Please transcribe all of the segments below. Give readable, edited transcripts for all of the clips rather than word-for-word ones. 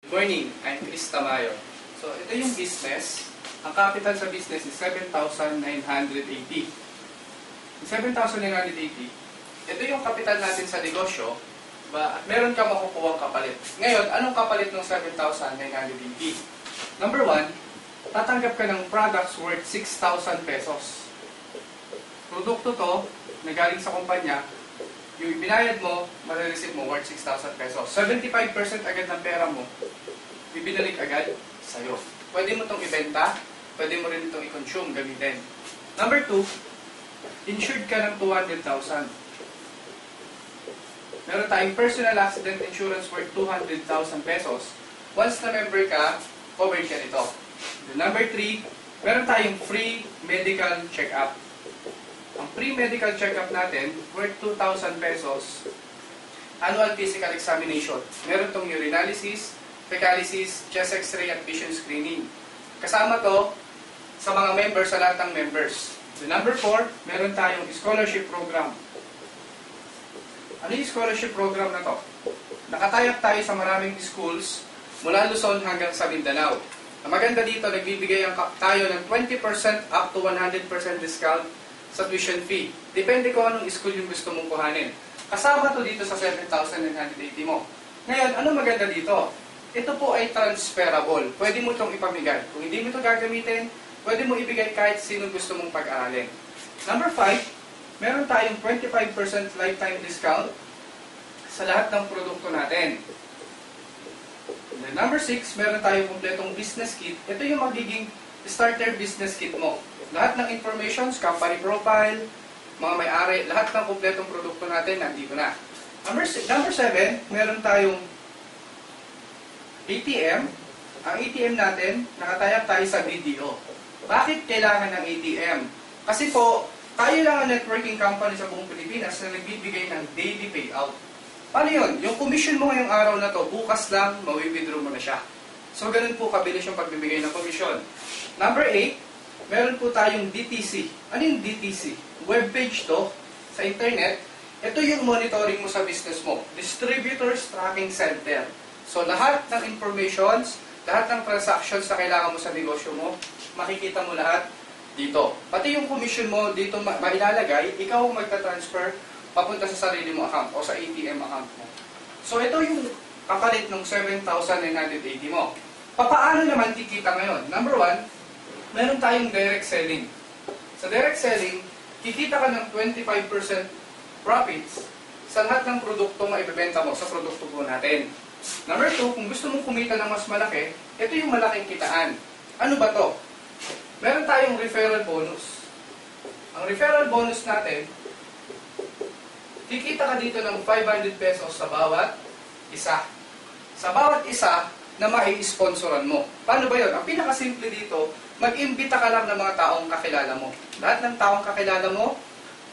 Good morning, I'm Chris Tamayo. So, ito yung business. Ang capital sa business is 7,980. 7,980, ito yung capital natin sa negosyo, diba? At meron ka makukuha kapalit. Ngayon, anong kapalit ng 7,980? Number 1, tatanggap ka ng products worth 6,000 pesos. Produkto to, na galing sa kumpanya, yung ibinayad mo, marireceive mo worth 6,000 pesos. 75% agad ng pera mo, bibinalik agad sa'yo. Pwede mo itong ibenta, pwede mo rin itong i-consume, gamitin. Number 2, insured ka ng 200,000. Meron tayong personal accident insurance worth 200,000 pesos. Once na member ka, covered ka nito. Number 3, meron tayong free medical check-up. Ang free medical check-up natin, worth 2,000 pesos, annual physical examination. Meron tong urinalysis, fecalysis, chest x-ray at vision screening. Kasama to sa mga members, sa lahat ng members. Number 4, meron tayong scholarship program. Ano yung scholarship program na to? Nakatayap tayo sa maraming schools mula Luzon hanggang sa Mindanao. Ang maganda dito, nagbibigay tayo ng 20% up to 100% discount sa tuition fee. Depende kung anong school yung gusto mong kuhanin. Kasama to dito sa 7,980 mo. Ngayon, ano maganda dito? Ito po ay transferable. Pwede mo itong ipamigay. Kung hindi mo ito gagamitin, pwede mo ibigay kahit sino gusto mong pag-aralin. Number 5, meron tayong 25% lifetime discount sa lahat ng produkto natin. And then number 6, meron tayong kompletong business kit. Ito yung magiging starter business kit mo. Lahat ng informations, company profile, mga may-ari, lahat ng kompletong produkto natin nandito na. Number 7, meron tayong ATM. Ang ATM natin, nakatayap tayo sa BDO. Bakit kailangan ng ATM? Kasi po, tayo lang ang networking company sa buong Pilipinas na nagbibigay ng daily payout. Paano yun? Yung commission mo ngayong araw na to, bukas lang, mawi-withdraw mo na siya. So, ganun po kabilis yung pagbibigay ng commission. Number 8, meron po tayong DTC. Ano yung DTC? Webpage to, sa internet. Ito yung monitoring mo sa business mo. Distributors Tracking Center. So, lahat ng informations, lahat ng transactions na kailangan mo sa negosyo mo, makikita mo lahat dito. Pati yung commission mo dito mailalagay, ikaw ang magta-transfer papunta sa sarili mo account o sa ATM account mo. So, ito yung kapalit ng 7,980 mo. Paano naman kikita ngayon? Number 1, meron tayong direct selling. Sa direct selling, kikita ka ng 25% profits sa lahat ng produkto na ibebenta mo sa produkto po natin. Number 2, kung gusto mong kumita ng mas malaki, ito yung malaking kitaan. Ano ba to? Meron tayong referral bonus. Ang referral bonus natin, kikita ka dito ng 500 pesos sa bawat isa. Sa bawat isa na mai-sponsoran mo. Paano ba yun? Ang pinakasimple dito, mag-imbita ka lang ng mga taong kakilala mo. Lahat ng taong kakilala mo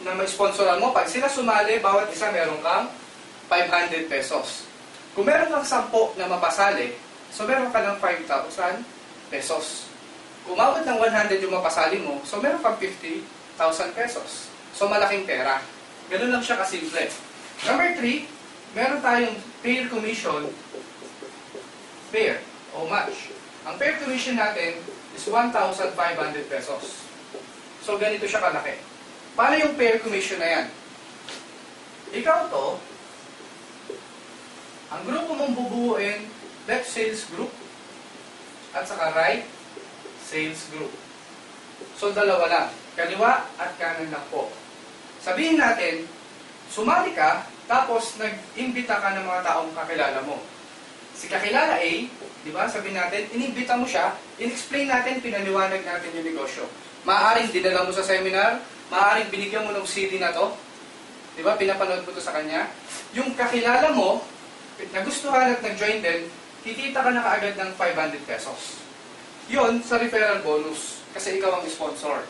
na mai-sponsoran mo, pag sila sumali, bawat isa meron kang 500 pesos. Kung meron kang 10 na mapasali, so meron ka ng 5,000 pesos. Kung umabot ng 100 yung mapasali mo, so meron kang 50,000 pesos. So malaking pera. Ganun lang siya kasimple. Number 3, meron tayong pair commission, pair o match. Ang pair commission natin is 1,500 pesos. So ganito siya kalaki. Paano yung pair commission na yan? Ikaw to, ang grupo mong bubuuin, left sales group at saka right sales group. So dalawa lang, kaliwa at kanan lang po. Sabihin natin, sumali ka, tapos nag-imbita ka ng mga taong kakilala mo. Si kakilala A, di ba, sabihin natin, inimbita mo siya, in-explain natin, pinaliwanag natin yung negosyo. Maaaring dinala mo sa seminar, maaaring binigyan mo ng CD na to, di ba, pinapanood mo to sa kanya. Yung kakilala mo, nagustuhan at nag-join din, kikita ka na kaagad ng 500 pesos. Yun sa referral bonus, kasi ikaw ang sponsor.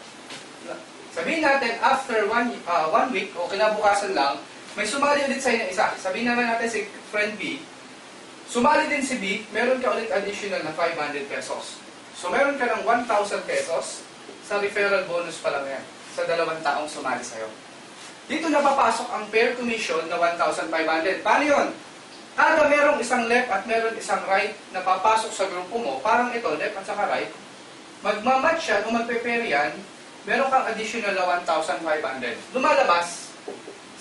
Sabihin natin, after one week o kinabukasan lang, may sumali ulit sa'yo na isa. Sabihin naman natin si friend B, sumali din si B, meron ka ulit additional na 500 pesos. So meron ka ng 1,000 pesos sa referral bonus pa lang yan, sa 2 taong sumali sa'yo. Dito napapasok ang pair commission na 1,500. Paano yun? Kada merong isang left at meron isang right na papasok sa grupo mo, parang ito, left at saka right, magmamatch yan o magpe-pair yan, meron kang additional na 1,500. Lumalabas,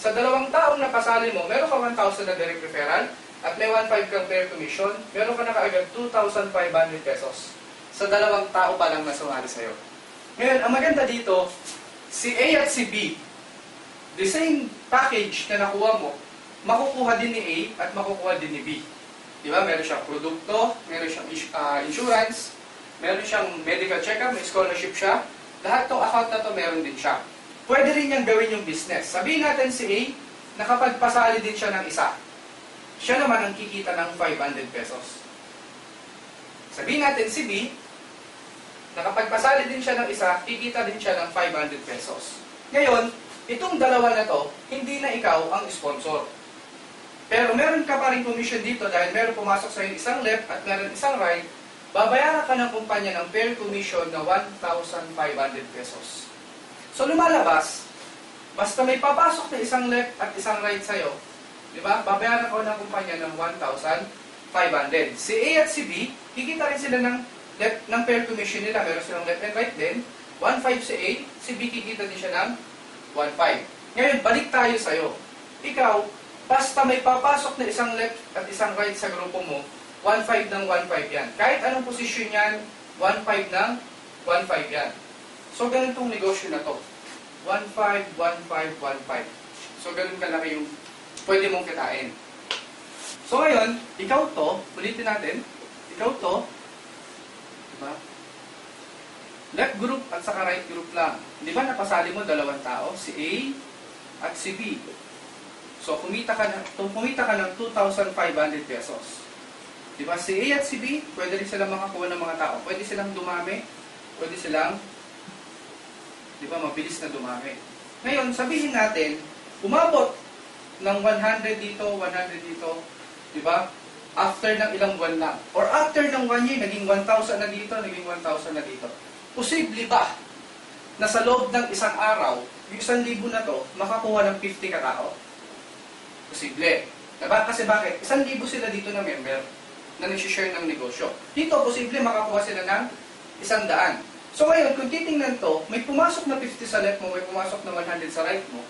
sa dalawang taong napasali mo, meron ka 1,000 na direct referral at may 1,500 kang pair commission, meron ka na kaagad 2,500 pesos sa dalawang tao pa lang na sumali sa'yo. Ngayon, ang maganda dito, si A at si B, the same package na nakuha mo, makukuha din ni A at makukuha din ni B. Di ba? Meron siyang produkto, meron siyang insurance, meron siyang medical check-up, may scholarship siya. Lahat ng account na to meron din siya. Pwede rin niyang gawin yung business. Sabihin natin si A, nakapagpasali din siya ng isa. Siya naman ang kikita ng 500 pesos. Sabihin natin si B, nakapagpasali din siya ng isa, kikita din siya ng 500 pesos. Ngayon, itong dalawa na to, hindi na ikaw ang sponsor. Pero meron ka pa rin commission dito dahil meron pumasok sa isang left at meron isang right, babayaran ka ng kumpanya ng pair commission na 1,500 pesos. So lumalabas, basta may papasok na isang left at isang right sa'yo, di ba? Babayaran ko ng kumpanya ng 1,500. Si A at si B, kikita rin sila ng pair commission nila. Meron silang left and right din. 1,500 si A, si B kikita din siya ng 1,500. Ngayon, balik tayo sa'yo. Ikaw, basta may papasok na isang left at isang right sa grupo mo, 1,500 ng 1,500 yan. Kahit anong posisyon yan, 1,500 ng 1,500 yan. So, ganitong negosyo na to. 1,500, 1,500, 1,500. So, ganun kalaki yung pwede mong kitain. So, ngayon, ikaw to, ulitin natin, ikaw to, diba? Left group at saka right group lang. Di ba napasali mo dalawang tao, si A at si B. So, kumita ka ng 2,500 pesos. Diba? Si A at si B, pwede rin silang makakuha ng mga tao. Pwede silang dumami, pwede silang, diba, mabilis na dumami. Ngayon, sabihin natin, umabot ng 100 dito, 100 dito, diba? After ng ilang buwan lang. Or after ng 1 year, naging 1,000 na dito, naging 1,000 na dito. Posible ba na sa loob ng isang araw, yung 1,000 na to, makakuha ng 50 katao? Posible. Diba? Kasi bakit? 1,000 sila dito na member na nag-share ng negosyo. Dito, posible makakuha sila ng 100. So ngayon, kung titingnan to, may pumasok na 50 sa left mo, may pumasok na 100 sa right mo.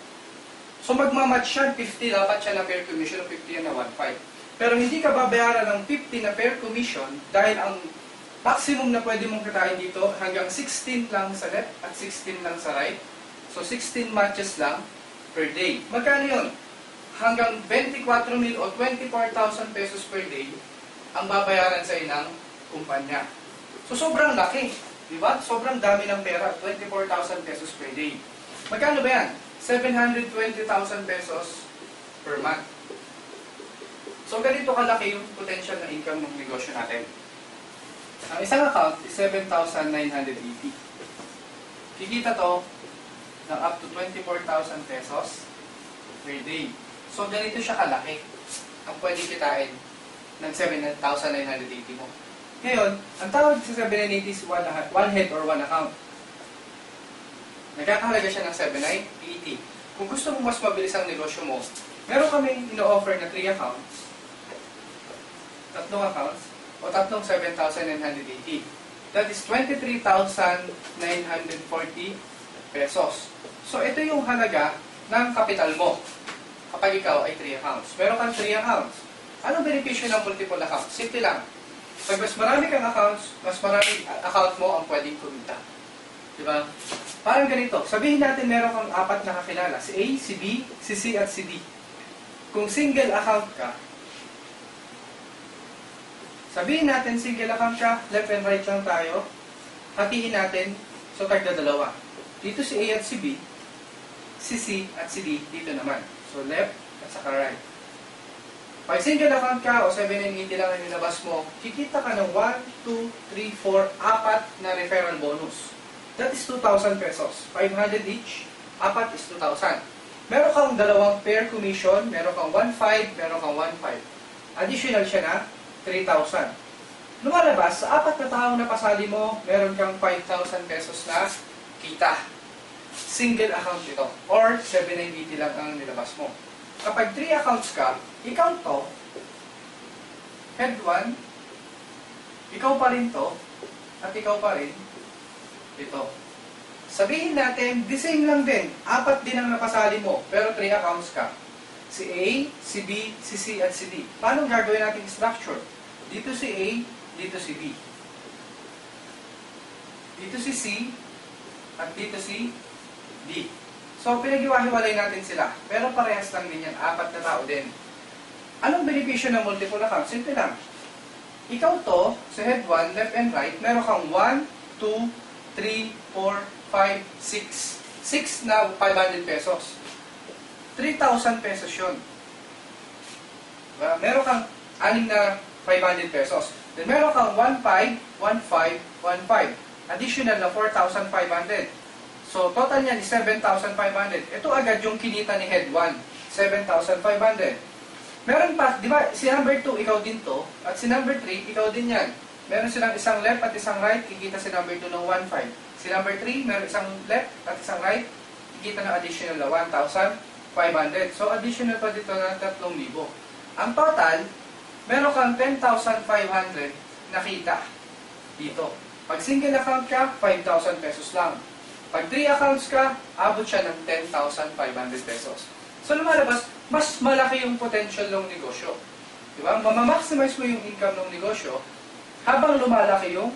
So magmamatch yan, 50 dapat siya na pair commission, 50 yan na 1,500. Pero hindi ka babayaran ng 50 na pair commission dahil ang maximum na pwede mong kitain dito hanggang 16 lang sa left at 16 lang sa right. So 16 matches lang per day. Magkano yun? Hanggang 24,000 o 24,000 pesos per day ang babayaran sa inang kumpanya. So sobrang laki, di ba? Sobrang dami ng pera, 24,000 pesos per day. Magkano ba yan? 720,000 pesos per month. So ganito kalaki yung potential na income ng negosyo natin. Ang isang account is 7,980. Kikita to ng up to 24,000 pesos per day. So, ganito siya kalaki ang pwede kitain ng 7,980 mo. Ngayon, ang tawag sa 7,980 is one head or one account. Nagkakahalaga siya ng 7,980. Kung gusto mo mas mabilis ang negosyo mo, meron kami ino-offer na 3 accounts, tatlong accounts, o tatlong 7,980. That is 23,940 pesos. So, ito yung halaga ng kapital mo kapag ikaw ay 3 accounts. Meron kang 3 accounts. Anong benepisyo ng multiple accounts? Simple lang. Pag mas marami kang accounts, mas marami account mo ang pwedeng kumita. Diba? Parang ganito. Sabihin natin meron kang 4 na kakilala. Si A, si B, si C, at si D. Kung single account ka, sabihin natin single account ka, left and right lang tayo, hatiin natin, so tagda dalawa. Dito si A at si B, si C at si D, dito naman. So left at saka right. Pag single account ka o 7,980 lang ang nilabas mo, kikita ka ng 1, 2, 3, 4, 4 na referral bonus. That is 2,000 pesos. 500 each, 4 is 2,000. Meron kang dalawang pair commission, meron kang 1,500, meron kang 1,500. Additional siya na 3,000. Lumalabas, sa 4 na tao na pasali mo, meron kang 5,000 pesos na kita. Single account ito. Or 7,980 lang ang nilabas mo. Kapag 3 accounts ka, i-count to, head 1, ikaw pa rin to, at ikaw pa rin ito. Sabihin natin, the same lang din. 4 din ang napasali mo, pero 3 accounts ka. Si A, si B, si C, at si D. Paano gagawin natin structure? Dito si A, dito si B. Dito si C, at dito si D. So, pinag-iwahiwalay natin sila. Pero parehas lang din yan. 4 na tao din. Anong benepisyo ng multiple account? Simple lang. Ikaw to, sa head 1, left and right, meron kang 1, 2, 3, 4, 5, 6. 6 na 500 pesos. 3,000 pesos yun. Diba? Meron kang 6 na 500 pesos. Then meron kang 1,500, 1,500, 1,500. Additional na 4,500. So, total niyan is 7,500. Ito agad yung kinita ni head 1. 7,500. Meron pa, di ba, si number 2, ikaw din to. At si number 3, ikaw din yan. Meron silang isang left at isang right, kikita si number 2 ng 1,500. Si number 3, meron isang left at isang right, kikita ng additional na 1,500. So, additional pa dito na 3,000. Ang total, meron kang 10,500 nakita dito. Pag single account ka, 5,000 pesos lang. Pag 3 accounts ka, abot siya ng 10,500 pesos. So, lumalabas, mas malaki yung potential ng negosyo. Diba? Mamamaximize mo yung income ng negosyo habang lumalaki yung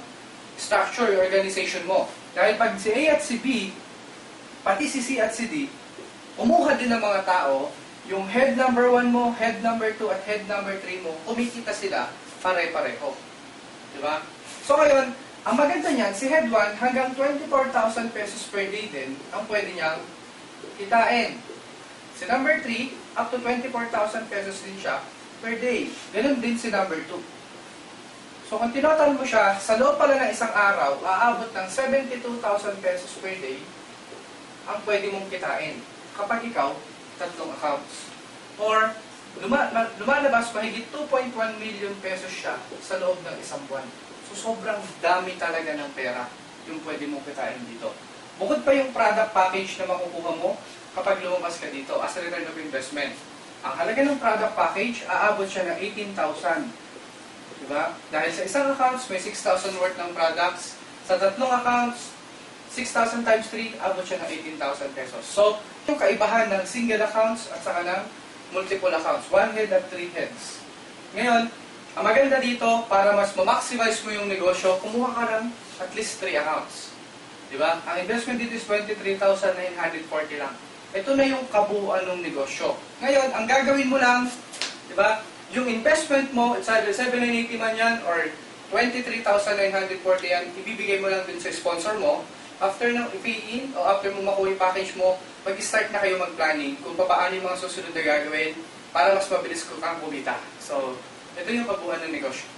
structure, yung organization mo. Dahil pag si A at si B, pati si C at si D, umuha din ng mga tao, yung head number 1 mo, head number 2, at head number 3 mo, kumikita sila pare-pareho. Diba? So ngayon, ang maganda niyan, si head 1 hanggang 24,000 pesos per day din ang pwede niyang kitain. Si number 3, up to 24,000 pesos din siya per day. Ganun din si number 2. So kung tinotal mo siya, sa loob pala ng isang araw, aabot ng 72,000 pesos per day ang pwede mong kitain kapag ikaw 3 accounts. Or lumalabas mahigit 2.1 million pesos siya sa loob ng isang buwan. So sobrang dami talaga ng pera yung pwede mong kitain dito. Bukod pa yung product package na makukuha mo kapag lumabas ka dito as a return of investment. Ang halaga ng product package, aabot siya ng 18,000. Diba? Dahil sa isang accounts, may 6,000 worth ng products. Sa 3 accounts, 6,000 times 3, abot siya ng 18,000 pesos. So, yung kaibahan ng single accounts at saka ng multiple accounts. 1 head at 3 heads. Ngayon, ang maganda dito, para mas ma-maximize mo yung negosyo, kumuha ka ng at least 3 accounts. Diba? Ang investment dito is 23,940 lang. Ito na yung kabuuan ng negosyo. Ngayon, ang gagawin mo lang, diba? Yung investment mo, it's either 7,980 man yan or 23,940 yan, ibibigay mo lang din sa sponsor mo. After ng i-pay-in o after mo makuha yung package mo, mag-start na kayo mag-planning kung paano yung mga susunod na gagawin para mas mabilis kang kumita. So, ito yung kabuuan ng negosyo.